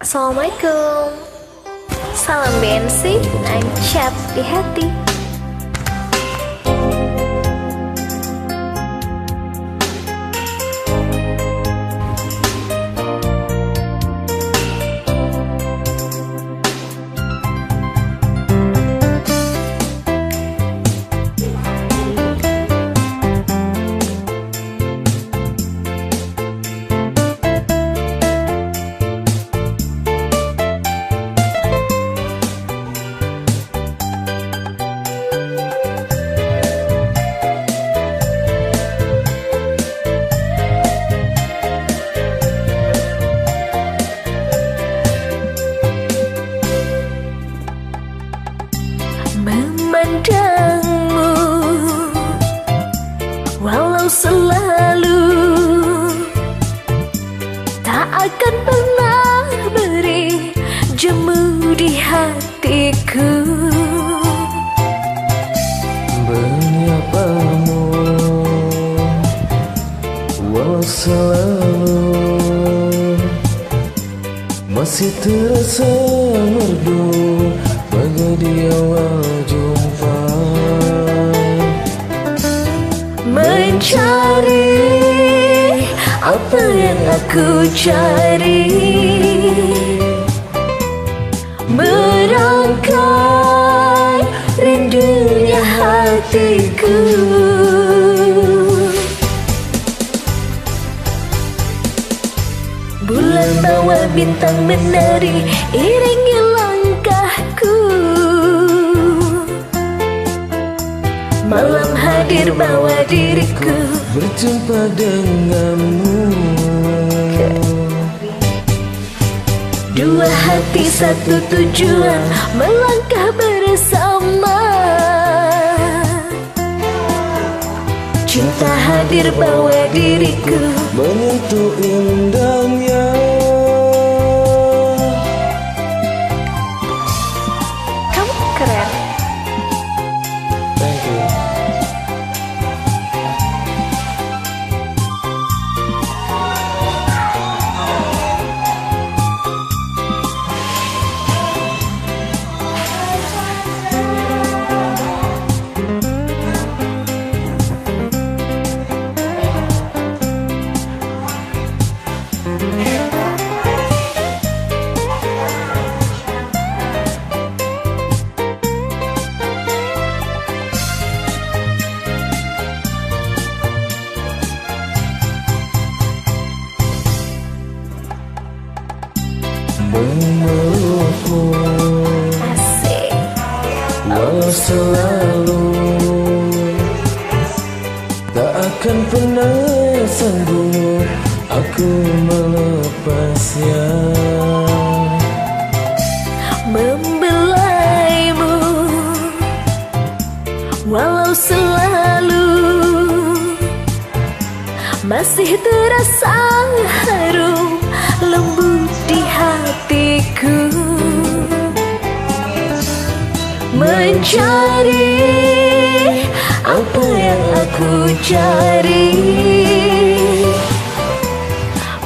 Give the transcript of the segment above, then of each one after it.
Assalamualaikum. Salam BNC, nancap di hati. Memandangmu walau selalu tak akan pernah beri jemu di hatiku. Menyapamu walau selalu masih terasa merdu bagai di awal jumpa. Mencari apa yang aku cari, merangkai rindunya hatiku. Bulan bawa bintang menari, iringi langkahku. Malam hadir bawa diriku berjumpa denganmu. Dua hati satu tujuan, melangkah bersama. Cinta hadir bawa diriku menyentuh indahnya. Kamu keren. Thank you. Memelukmu Asik. walau selalu tak akan pernah sanggup aku melepasnya. Membelaimu walau selalu masih terasa harum lembut di hatiku. Mencari apa yang aku cari,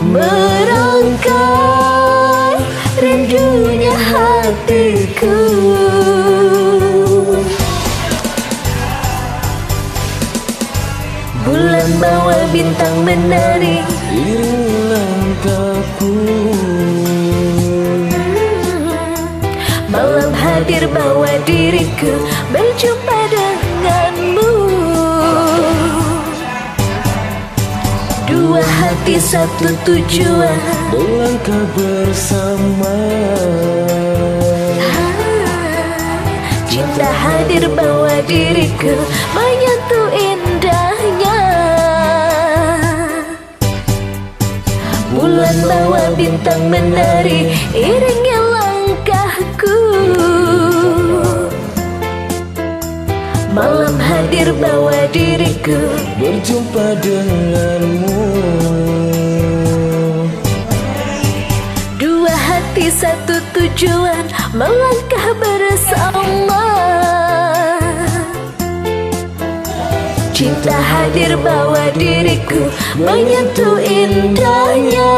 merangkai rindunya hatiku. Bulan bawa bintang menari, Iringi langkahku. malam hadir bawa diriku berjumpa denganmu. Dua hati satu tujuan, Melangkah bersama. cinta hadir bawa diriku menyentuh indahnya. Bulan bawa bintang menari, iringi langkahku. Malam hadir bawa diriku Berjumpa denganmu. Dua hati satu tujuan, melangkah bersama. Cinta hadir bawa diriku menyentuh indahnya.